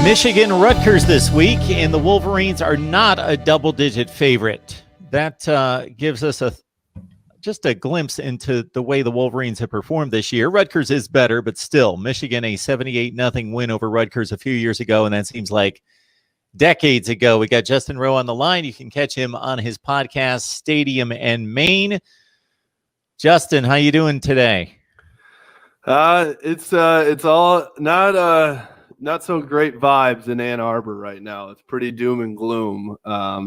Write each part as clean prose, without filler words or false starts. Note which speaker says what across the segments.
Speaker 1: Michigan-Rutgers this week, and the Wolverines are not a double-digit favorite. That gives us just a glimpse into the way the Wolverines have performed this year. Rutgers is better, but still, Michigan a 78-0 win over Rutgers a few years ago, and that seems like decades ago. We got Justin Rowe on the line. You can catch him on his podcast, Stadium and Maine. Justin, how you doing today?
Speaker 2: It's all not so great vibes in Ann Arbor right now. It's pretty doom and gloom. I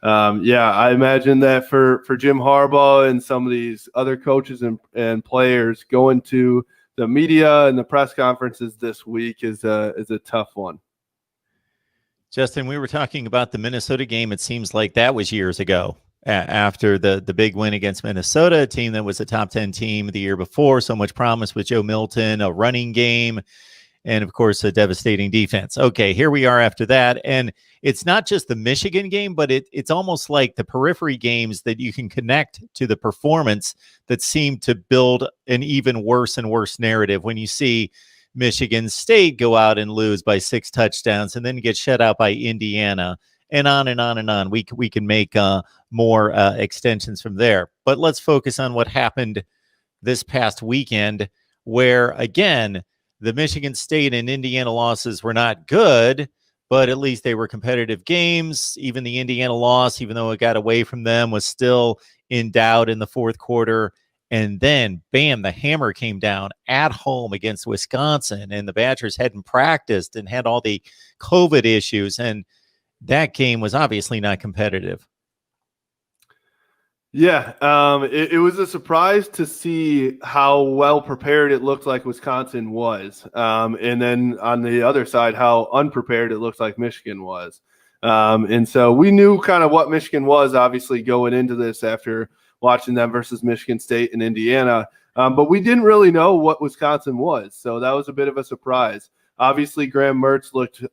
Speaker 2: imagine that for Jim Harbaugh and some of these other coaches and players going to the media and the press conferences this week is a tough one.
Speaker 1: Justin, we were talking about the Minnesota game. It seems like that was years ago after the big win against Minnesota, a team that was a top 10 team the year before. So much promise with Joe Milton, a running game, and, of course, a devastating defense. Okay, here we are after that. And it's not just the Michigan game, but it's almost like the periphery games that you can connect to the performance that seem to build an even worse and worse narrative when you see Michigan State go out and lose by 6 touchdowns and then get shut out by Indiana, and on and on and on. We can make more extensions from there. But let's focus on what happened this past weekend where, again, the Michigan State and Indiana losses were not good, but at least they were competitive games. Even the Indiana loss, even though it got away from them, was still in doubt in the fourth quarter. And then, bam, the hammer came down at home against Wisconsin, and the Badgers hadn't practiced and had all the COVID issues, and that game was obviously not competitive.
Speaker 2: Yeah, it was a surprise to see how well prepared it looked like Wisconsin was. And then on the other side, how unprepared it looked like Michigan was. And so we knew kind of what Michigan was, obviously, going into this after watching them versus Michigan State and Indiana. But we didn't really know what Wisconsin was. So that was a bit of a surprise. Obviously, Graham Mertz looked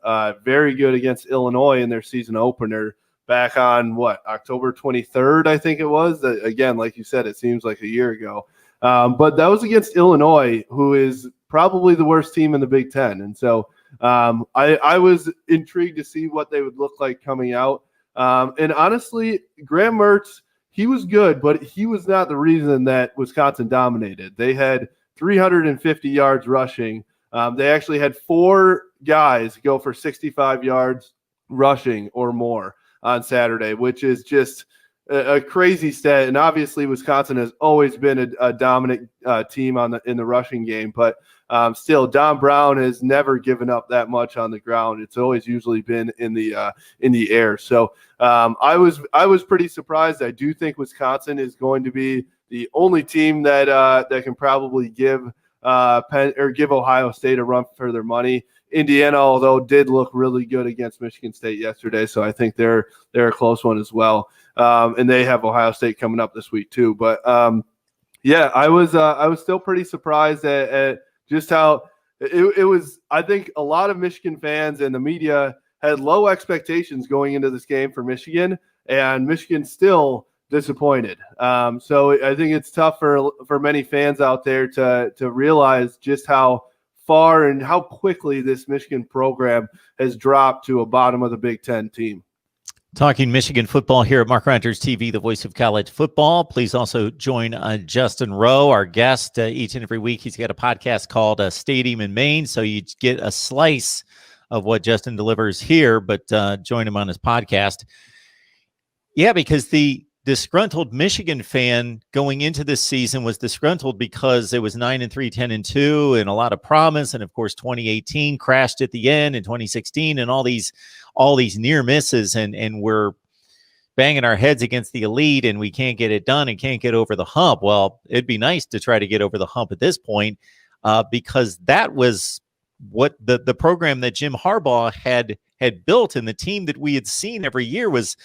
Speaker 2: very good against Illinois in their season opener back on, October 23rd, I think it was. Again, like you said, it seems like a year ago. But that was against Illinois, who is probably the worst team in the Big Ten. And so I was intrigued to see what they would look like coming out. And honestly, Graham Mertz, he was good, but he was not the reason that Wisconsin dominated. They had 350 yards rushing. They actually had 4 guys go for 65 yards rushing or more on Saturday, which is just a crazy stat. And obviously, Wisconsin has always been a dominant team in the rushing game, but still, Don Brown has never given up that much on the ground. It's always usually been in the air. So I was pretty surprised. I do think Wisconsin is going to be the only team that can probably give Ohio State a run for their money. Indiana, although, did look really good against Michigan State yesterday, so I think they're a close one as well. And they have Ohio State coming up this week too. But I was still pretty surprised at just how it was. I think a lot of Michigan fans and the media had low expectations going into this game for Michigan, and Michigan still disappointed. So I think it's tough for many fans out there to realize just how far and how quickly this Michigan program has dropped to a bottom of the Big Ten team.
Speaker 1: Talking Michigan football here at MarkRogersTV, the voice of college football. Please also join Justin Rowe, our guest, each and every week. He's got a podcast called Stadium in Maine, so you get a slice of what Justin delivers here, but join him on his podcast. Yeah, because the disgruntled Michigan fan going into this season was disgruntled because it was 9-3, 10-2, and a lot of promise. And of course, 2018 crashed at the end, and 2016, and all these near misses, and we're banging our heads against the elite, and we can't get it done and can't get over the hump. Well, it'd be nice to try to get over the hump at this point, because that was what the program that Jim Harbaugh had built, and the team that we had seen every year was,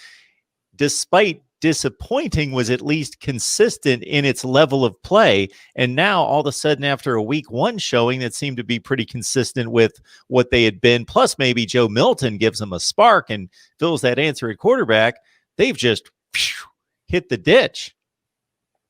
Speaker 1: despite disappointing, was at least consistent in its level of play. And now all of a sudden, after a week 1 showing that seemed to be pretty consistent with what they had been, plus maybe Joe Milton gives them a spark and fills that answer at quarterback, they've just hit the ditch.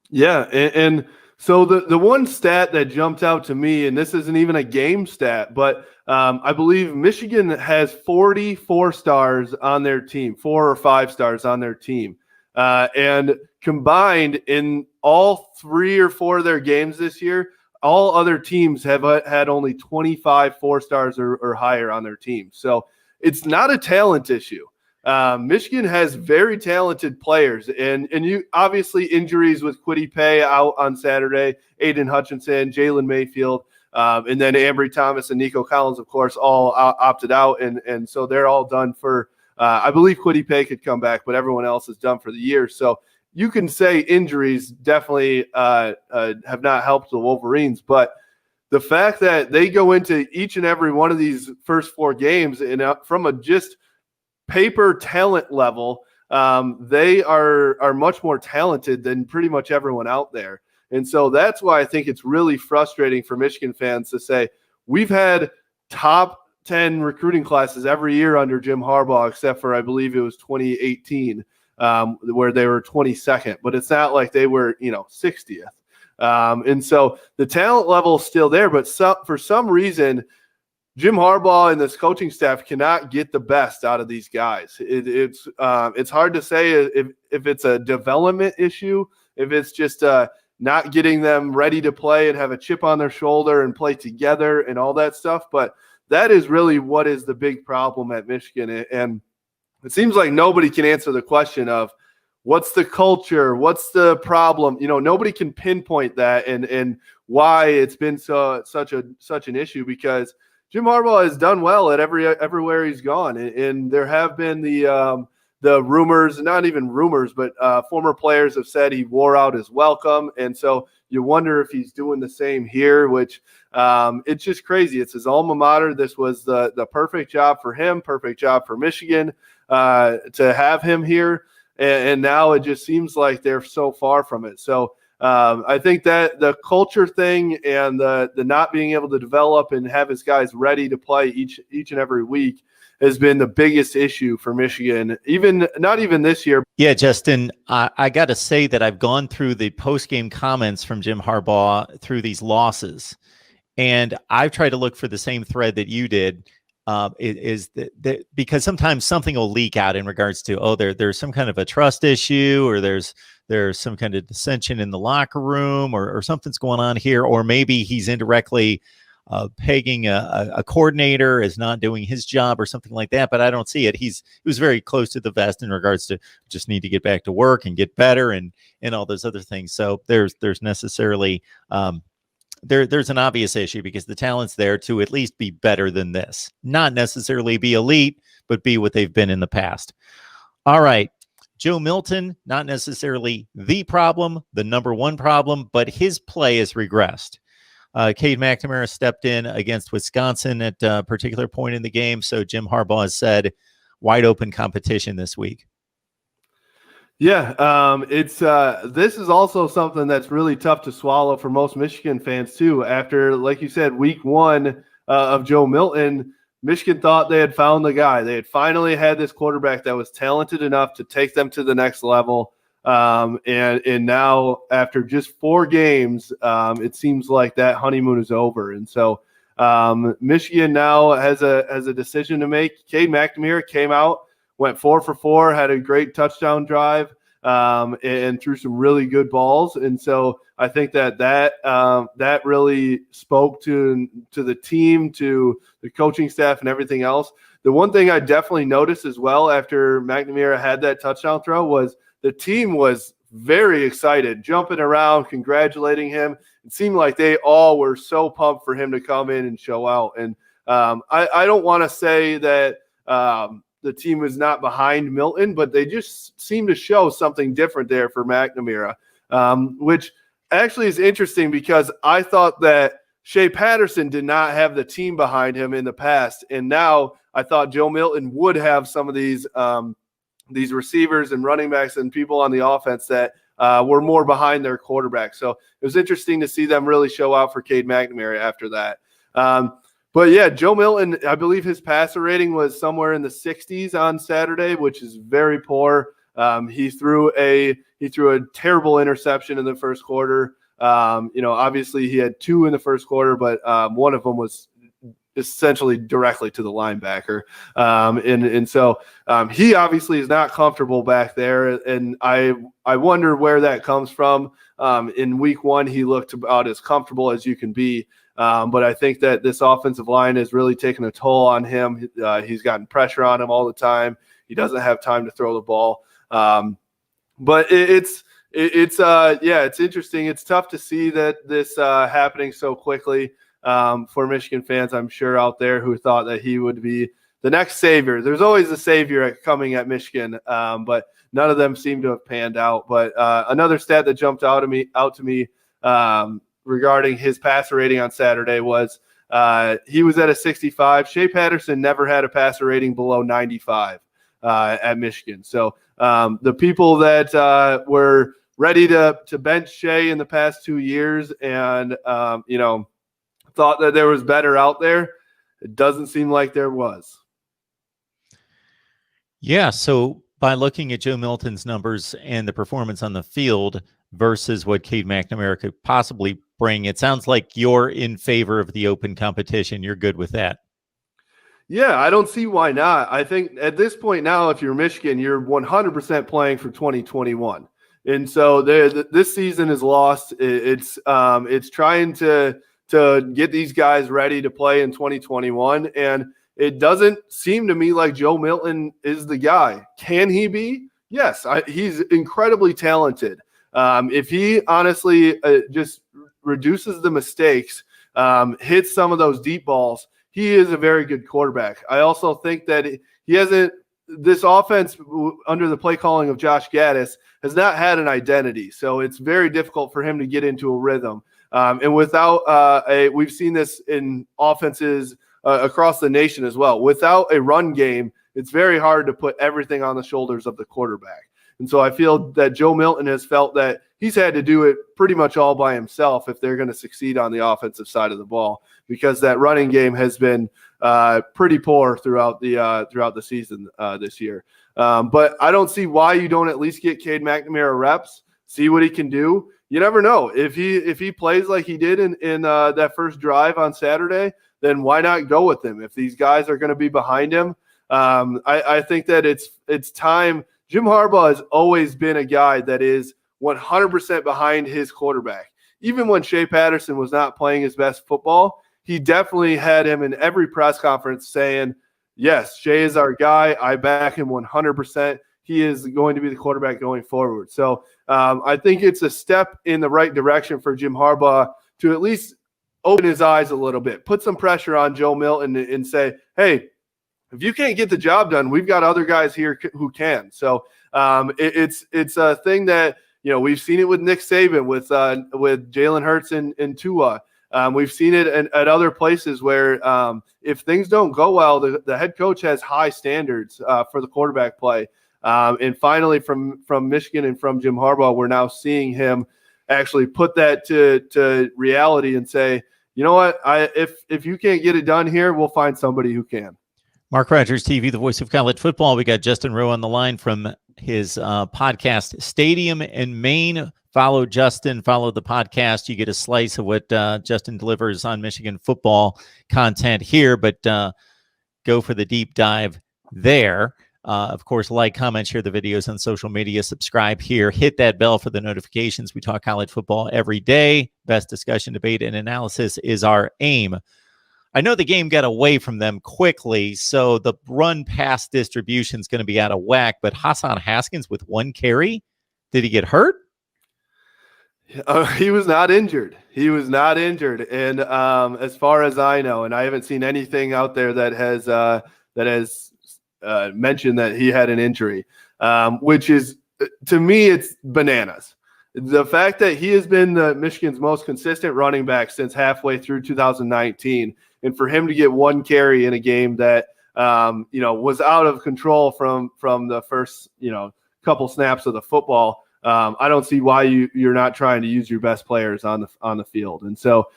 Speaker 2: Yeah. And So the one stat that jumped out to me, and this isn't even a game stat, but I believe Michigan has 44 stars on their team, 4 or 5 stars on their team. And combined in all 3 or 4 of their games this year, all other teams have had only 25 4 stars or higher on their team. So it's not a talent issue. Michigan has very talented players, and you obviously injuries with Kwity Paye out on Saturday, Aiden Hutchinson, Jalen Mayfield, and then Ambry Thomas and Nico Collins, of course, all opted out, and so they're all done for. I believe Kwity Paye could come back, but everyone else is done for the year. So you can say injuries definitely have not helped the Wolverines, but the fact that they go into each and every one of these first 4 games and from a just paper talent level, they are much more talented than pretty much everyone out there. And so that's why I think it's really frustrating for Michigan fans to say we've had top 10 recruiting classes every year under Jim Harbaugh, except for I believe it was 2018, where they were 22nd. But it's not like they were 60th. And so the talent level is still there, but for some reason – Jim Harbaugh and this coaching staff cannot get the best out of these guys. It's hard to say if it's a development issue, if it's just not getting them ready to play and have a chip on their shoulder and play together and all that stuff. But that is really what is the big problem at Michigan. And it seems like nobody can answer the question of what's the culture, what's the problem. Nobody can pinpoint that and why it's been such an issue, because Jim Harbaugh has done well at everywhere he's gone, and there have been the rumors, not even rumors, but former players have said he wore out his welcome, and so you wonder if he's doing the same here. Which it's just crazy. It's his alma mater. This was the perfect job for him, perfect job for Michigan to have him here, and now it just seems like they're so far from it. So. I think that the culture thing and the not being able to develop and have his guys ready to play each and every week has been the biggest issue for Michigan, not even this year.
Speaker 1: Yeah, Justin, I got to say that I've gone through the post-game comments from Jim Harbaugh through these losses, and I've tried to look for the same thread that you did. Because sometimes something will leak out in regards to, there's some kind of a trust issue, or there's some kind of dissension in the locker room, or something's going on here, or maybe he's indirectly pegging a coordinator as not doing his job or something like that. But I don't see it. He was very close to the vest in regards to just need to get back to work and get better and all those other things. So there's necessarily there's an obvious issue, because the talent's there to at least be better than this, not necessarily be elite, but be what they've been in the past. All right. Joe Milton, not necessarily the problem, the number one problem, but his play has regressed. Cade McNamara stepped in against Wisconsin at a particular point in the game. So Jim Harbaugh has said wide open competition this week.
Speaker 2: Yeah, it's this is also something that's really tough to swallow for most Michigan fans too. After, like you said, week 1 of Joe Milton, Michigan thought they had found the guy. They had finally had this quarterback that was talented enough to take them to the next level. And now, after just 4 games, it seems like that honeymoon is over. And so Michigan now has a decision to make. Cade McNamara came out, went 4 for 4, had a great touchdown drive, and threw some really good balls. And so I think that really spoke to the team, to the coaching staff, and everything else. The one thing I definitely noticed as well after McNamara had that touchdown throw was the team was very excited, jumping around, congratulating him. It seemed like they all were so pumped for him to come in and show out. And I don't want to say that the team was not behind Milton, but they just seem to show something different there for McNamara, which actually is interesting, because I thought that Shea Patterson did not have the team behind him in the past, and now I thought Joe Milton would have some of these receivers and running backs and people on the offense that were more behind their quarterback. So it was interesting to see them really show out for Cade McNamara after that. But yeah, Joe Milton, I believe his passer rating was somewhere in the 60s on Saturday, which is very poor. He threw a terrible interception in the first quarter. Obviously he had 2 in the first quarter, but one of them was essentially directly to the linebacker. So he obviously is not comfortable back there. And I wonder where that comes from. In week 1, he looked about as comfortable as you can be. But I think that this offensive line has really taken a toll on him. He's gotten pressure on him all the time. He doesn't have time to throw the ball. But it's interesting. It's tough to see that this happening so quickly. For Michigan fans, I'm sure out there who thought that he would be the next savior. There's always a savior coming at Michigan, but none of them seem to have panned out. But another stat that jumped out to me regarding his passer rating on Saturday was he was at a 65. Shea Patterson never had a passer rating below 95 at Michigan. So the people that were ready to bench Shea in the past 2 years and thought that there was better out there, it doesn't seem like there was.
Speaker 1: Yeah, so by looking at Joe Milton's numbers and the performance on the field versus what Cade McNamara could possibly bring, it sounds like you're in favor of the open competition. You're good with that.
Speaker 2: Yeah, I don't see why not. I think at this point now, if you're Michigan, you're 100% playing for 2021. And so this season is lost. It's trying to get these guys ready to play in 2021. And it doesn't seem to me like Joe Milton is the guy. Can he be? Yes, he's incredibly talented. If he honestly just reduces the mistakes, hits some of those deep balls, he is a very good quarterback. I also think that this offense under the play calling of Josh Gaddis has not had an identity. So it's very difficult for him to get into a rhythm. And without we've seen this in offenses across the nation as well. Without a run game, it's very hard to put everything on the shoulders of the quarterback. And so I feel that Joe Milton has felt that he's had to do it pretty much all by himself if they're going to succeed on the offensive side of the ball, because that running game has been pretty poor throughout the season this year. But I don't see why you don't at least get Cade McNamara reps, see what he can do. You never know. If he plays like he did in that first drive on Saturday, then why not go with him? If these guys are going to be behind him, I think that it's time. Jim Harbaugh has always been a guy that is 100% behind his quarterback. Even when Shea Patterson was not playing his best football, he definitely had him in every press conference saying, yes, Shea is our guy. I back him 100%. He is going to be the quarterback going forward. So I think it's a step in the right direction for Jim Harbaugh to at least open his eyes a little bit, put some pressure on Joe Milton and say, hey, if you can't get the job done, we've got other guys here who can. So it's a thing that, we've seen it with Nick Saban, with Jalen Hurts and Tua. We've seen it at other places where if things don't go well, the head coach has high standards for the quarterback play. And finally, from Michigan and from Jim Harbaugh, we're now seeing him actually put that to reality and say, you know what, if you can't get it done here, we'll find somebody who can.
Speaker 1: MarkRogersTV, the voice of college football. We got Justin Rowe on the line from his podcast, Stadium in Maine. Follow Justin, follow the podcast. You get a slice of what Justin delivers on Michigan football content here, but go for the deep dive there. Of course, like, comment, share the videos on social media, subscribe here, hit that bell for the notifications. We talk college football every day. Best discussion, debate, and analysis is our aim. I know the game got away from them quickly, so the run pass distribution is going to be out of whack, but Hassan Haskins with 1 carry, did he get hurt?
Speaker 2: He was not injured. And as far as I know, and I haven't seen anything out there that has mentioned that he had an injury, which is, to me, it's bananas. The fact that he has been Michigan's most consistent running back since halfway through 2019, and for him to get 1 carry in a game that was out of control from the first couple snaps of the football, I don't see why you're not trying to use your best players on the field. And so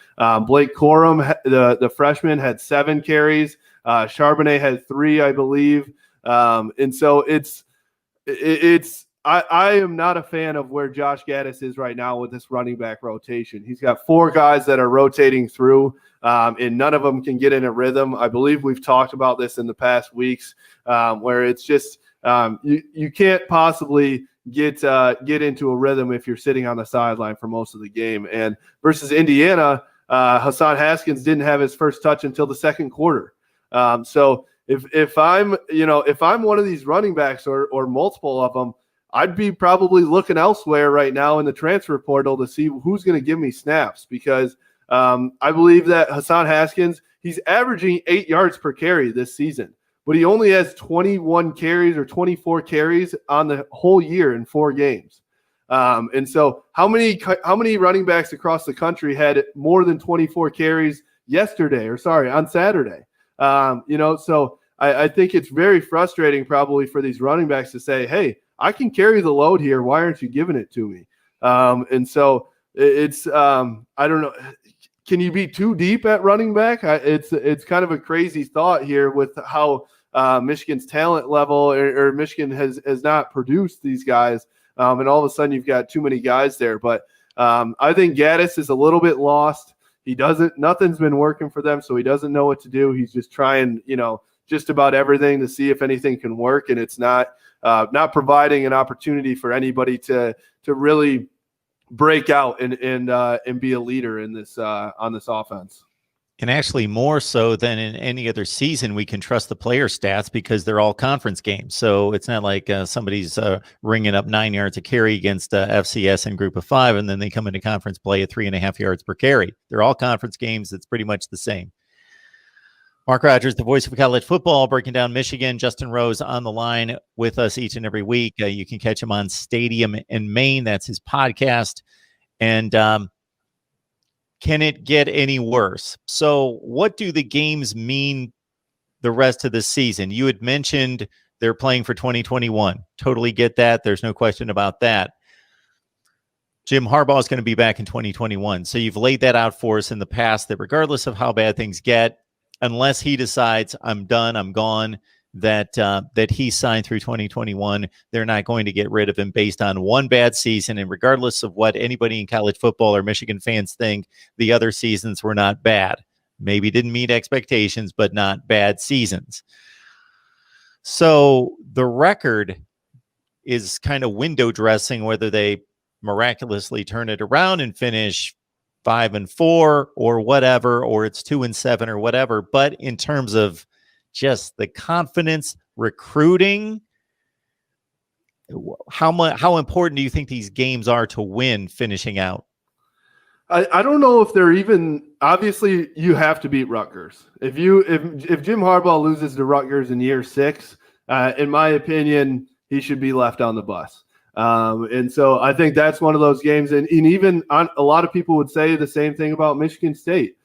Speaker 2: Blake Corum, the freshman, had 7 carries. Charbonnet had 3, I believe. And so it's I am not a fan of where Josh Gaddis is right now with this running back rotation. He's got 4 guys that are rotating through, and none of them can get in a rhythm. I believe we've talked about this in the past weeks, where it's just you can't possibly get into a rhythm if you're sitting on the sideline for most of the game. And versus Indiana, Hassan Haskins didn't have his first touch until the second quarter. So if I'm one of these running backs or multiple of them, I'd be probably looking elsewhere right now in the transfer portal to see who's going to give me snaps, because I believe that Hassan Haskins, he's averaging 8 yards per carry this season, but he only has 21 carries or 24 carries on the whole year in 4 games. And so how many running backs across the country had more than 24 carries on Saturday? So I think it's very frustrating probably for these running backs to say, hey, I can carry the load here. Why aren't you giving it to me? And so it's I don't know. Can you be too deep at running back? It's kind of a crazy thought here with how Michigan's talent level or Michigan has not produced these guys. And all of a sudden you've got too many guys there. But I think Gaddis is a little bit lost. Nothing's been working for them, so he doesn't know what to do. He's just trying, just about everything to see if anything can work, and it's not providing an opportunity for anybody to really break out and be a leader in this on this offense.
Speaker 1: And actually more so than in any other season, we can trust the player stats because they're all conference games. So it's not like somebody's ringing up 9 yards a carry against FCS in Group of 5, and then they come into conference play at 3.5 yards per carry. They're all conference games. It's pretty much the same. Mark Rogers, the voice of college football, breaking down Michigan. Justin Rose on the line with us each and every week. You can catch him on Stadium in Maine. That's his podcast. And can it get any worse? So what do the games mean the rest of the season? You had mentioned they're playing for 2021. Totally get that. There's no question about that. Jim Harbaugh is going to be back in 2021. So you've laid that out for us in the past that regardless of how bad things get, unless he decides I'm done, I'm gone, that he signed through 2021, they're not going to get rid of him based on one bad season. And regardless of what anybody in college football or Michigan fans think, the other seasons were not bad. Maybe didn't meet expectations, but not bad seasons. So the record is kind of window dressing, whether they miraculously turn it around and finish 5-4 or whatever, or it's 2-7 or whatever. But in terms of just the confidence, recruiting, how important do you think these games are to win finishing out?
Speaker 2: I don't know if they're even, obviously you have to beat Rutgers. If Jim Harbaugh loses to Rutgers in year 6, in my opinion, he should be left on the bus. And so I think that's one of those games. And even a lot of people would say the same thing about Michigan State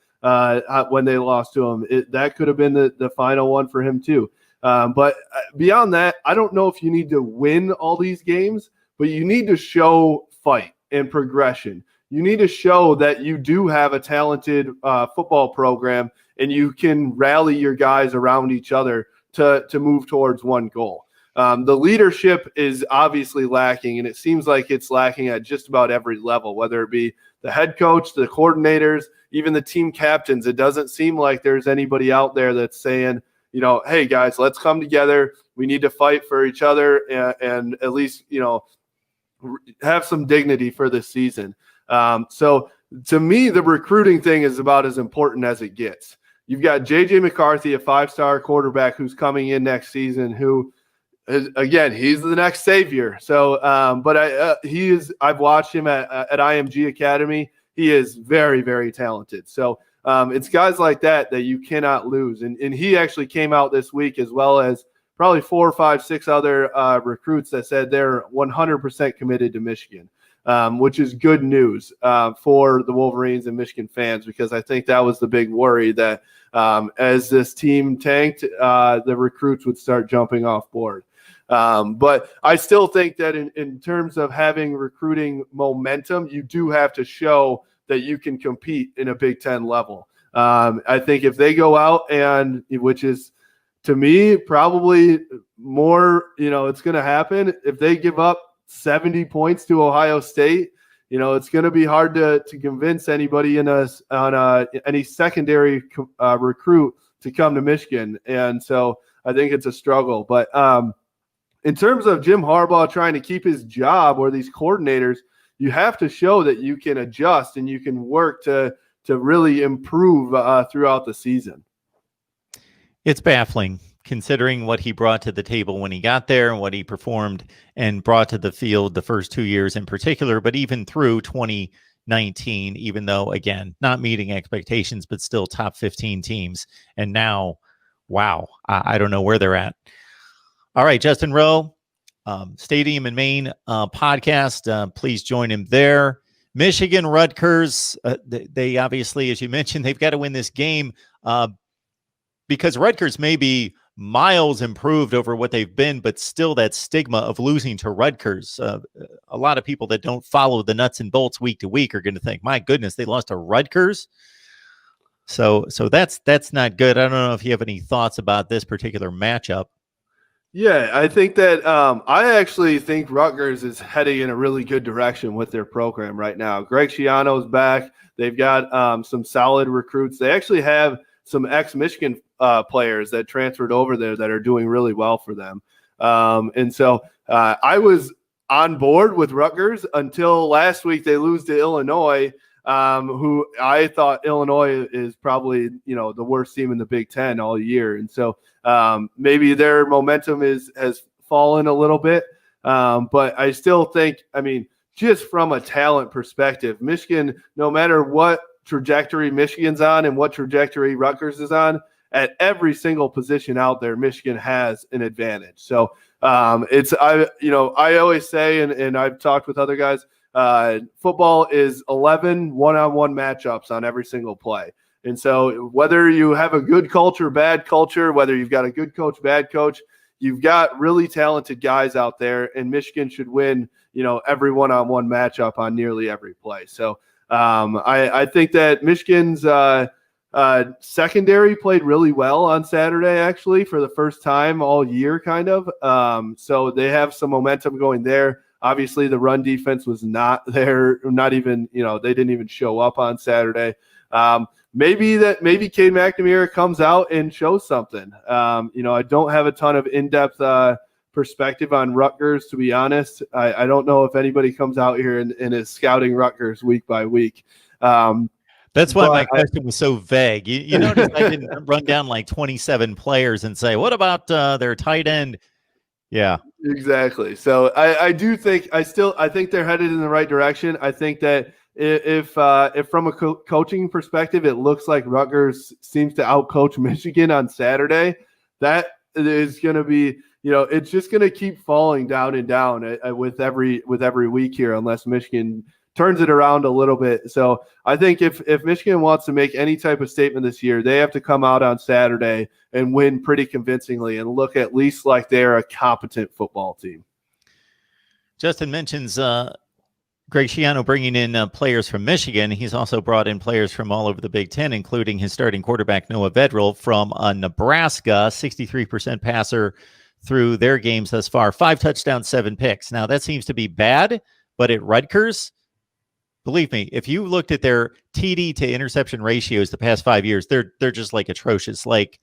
Speaker 2: when they lost to him. That could have been the final one for him too. But beyond that, I don't know if you need to win all these games, but you need to show fight and progression. You need to show that you do have a talented football program and you can rally your guys around each other to move towards one goal. The leadership is obviously lacking, and it seems like it's lacking at just about every level, whether it be the head coach, the coordinators, even the team captains. It doesn't seem like there's anybody out there that's saying, hey, guys, let's come together. We need to fight for each other and at least, have some dignity for this season. So to me, the recruiting thing is about as important as it gets. You've got J.J. McCarthy, a 5-star quarterback who's coming in next season, who again, he's the next savior. So, but I've watched him at IMG Academy. He is very, very talented. So it's guys like that you cannot lose. And he actually came out this week, as well as probably 4, 5, 6 other recruits that said they're 100% committed to Michigan, which is good news for the Wolverines and Michigan fans, because I think that was the big worry that as this team tanked, the recruits would start jumping off board. But I still think that in terms of having recruiting momentum, you do have to show that you can compete in a Big Ten level. I think if they go out which is to me probably more, it's going to happen. If they give up 70 points to Ohio State. It's going to be hard to convince anybody on any secondary recruit to come to Michigan. And so I think it's a struggle. But in terms of Jim Harbaugh trying to keep his job or these coordinators, you have to show that you can adjust and you can work to really improve throughout the season.
Speaker 1: It's baffling considering what he brought to the table when he got there and what he performed and brought to the field the first 2 years in particular, but even through 2019, even though, again, not meeting expectations, but still top 15 teams. And now, wow, I don't know where they're at. All right, Justin Rowe, Stadium in Maine podcast. Please join him there. Michigan-Rutgers, they obviously, as you mentioned, they've got to win this game because Rutgers may be miles improved over what they've been, but still that stigma of losing to Rutgers. A lot of people that don't follow the nuts and bolts week to week are going to think, my goodness, they lost to Rutgers. So that's not good. I don't know if you have any thoughts about this particular matchup.
Speaker 2: Yeah, I think that I actually think Rutgers is heading in a really good direction with their program right now. Greg Schiano's back. They've got some solid recruits. They actually have some ex-Michigan players that transferred over there that are doing really well for them. And so I was on board with Rutgers until last week they lose to Illinois, who I thought Illinois is probably, the worst team in the Big Ten all year. And so maybe their momentum has fallen a little bit. But I still think, just from a talent perspective, Michigan, no matter what trajectory Michigan's on and what trajectory Rutgers is on, at every single position out there, Michigan has an advantage. So I always say, and I've talked with other guys, football is 11 one-on-one matchups on every single play. And so whether you have a good culture, bad culture, whether you've got a good coach, bad coach, you've got really talented guys out there, and Michigan should win, every one-on-one matchup on nearly every play. So I think that Michigan's secondary played really well on Saturday, actually, for the first time all year, kind of. So they have some momentum going there. Obviously, the run defense was not there, not even, they didn't even show up on Saturday. Maybe Cade McNamara comes out and shows something. I don't have a ton of in-depth perspective on Rutgers, to be honest. I don't know if anybody comes out here and is scouting Rutgers week by week.
Speaker 1: That's why my question was so vague. You notice I didn't run down like 27 players and say, what about their tight end? Yeah,
Speaker 2: exactly. So I do think I think they're headed in the right direction. I think that if from a coaching perspective, it looks like Rutgers seems to outcoach Michigan on Saturday, that is going to be, it's just going to keep falling down and down with every week here, unless Michigan turns it around a little bit. So I think if Michigan wants to make any type of statement this year, they have to come out on Saturday and win pretty convincingly and look at least like they're a competent football team.
Speaker 1: Justin mentions Greg Schiano bringing in players from Michigan. He's also brought in players from all over the Big Ten, including his starting quarterback, Noah Vedral, from Nebraska, 63% passer through their games thus far, 5 touchdowns, 7 picks. Now, that seems to be bad, but at Rutgers, believe me, if you looked at their TD to interception ratios the past 5 years, they're just like atrocious, like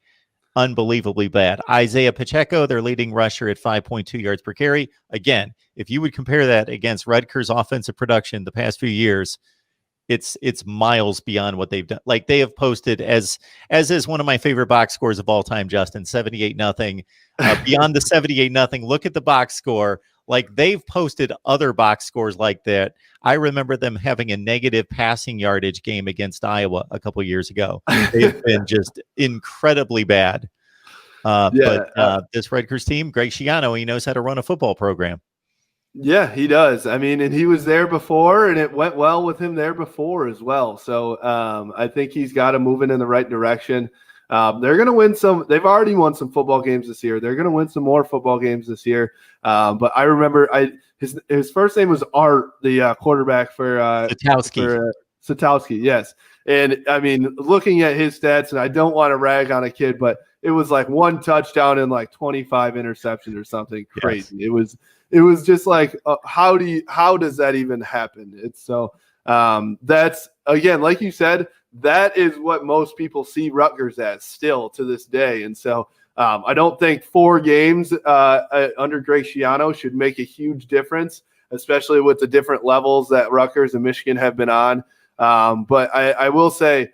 Speaker 1: unbelievably bad. Isaiah Pacheco, their leading rusher at 5.2 yards per carry. Again, if you would compare that against Rutgers' offensive production the past few years, it's miles beyond what they've done. Like they have posted, as is one of my favorite box scores of all time, Justin, 78-0. Beyond the 78-0, look at the box score. Like they've posted other box scores like that. I remember them having a negative passing yardage game against Iowa a couple years ago. They've been just incredibly bad. But this Rutgers team, Greg Schiano, he knows how to run a football program.
Speaker 2: Yeah, he does. And he was there before, and it went well with him there before as well. So I think he's got him moving in the right direction. They're going to win some. They've already won some football games this year. They're going to win some more football games this year. But I remember his first name was Art, the quarterback for Satowski. Yes. And looking at his stats, and I don't want to rag on a kid, but it was like 1 touchdown and like 25 interceptions or something crazy. Yes. it was just like, how does that even happen? It's so that's, again, like you said, that is what most people see Rutgers as still to this day. And so I don't think 4 games under Greg Schiano should make a huge difference, especially with the different levels that Rutgers and Michigan have been on. But I will say,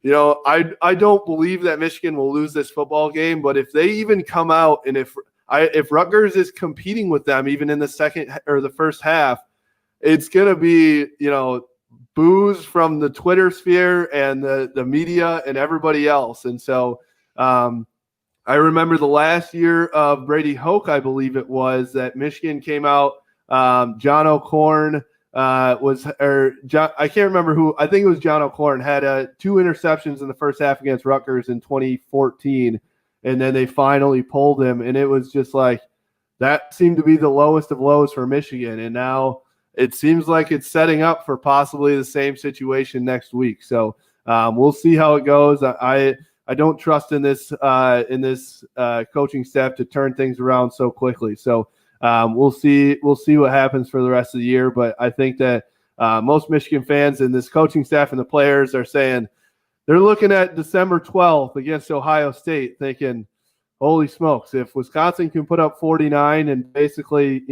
Speaker 2: I don't believe that Michigan will lose this football game. But if they even come out and if Rutgers is competing with them even in the second or the first half, it's going to be, boos from the Twitter sphere and the media and everybody else. And so I remember the last year of Brady Hoke, I believe it was, that Michigan came out. John O'Korn I can't remember who. I think it was John O'Korn had 2 interceptions in the first half against Rutgers in 2014, and then they finally pulled him. And it was just like that seemed to be the lowest of lows for Michigan, and now it seems like it's setting up for possibly the same situation next week. So we'll see how it goes. I don't trust in this coaching staff to turn things around so quickly. So we'll see what happens for the rest of the year. But I think that most Michigan fans and this coaching staff and the players are saying they're looking at December 12th against Ohio State thinking, holy smokes, if Wisconsin can put up 49 and basically,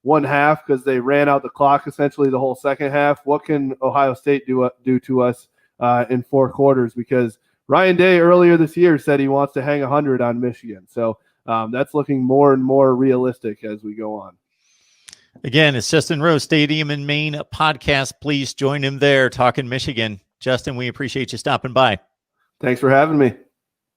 Speaker 2: one half because they ran out the clock essentially the whole second half, what can Ohio State do to us in 4 quarters? Because Ryan Day earlier this year said he wants to hang 100 on Michigan. So that's looking more and more realistic as we go on.
Speaker 1: Again, it's Justin Rose Stadium in Maine podcast. Please join him there talking Michigan. Justin, we appreciate you stopping by.
Speaker 2: Thanks for having me.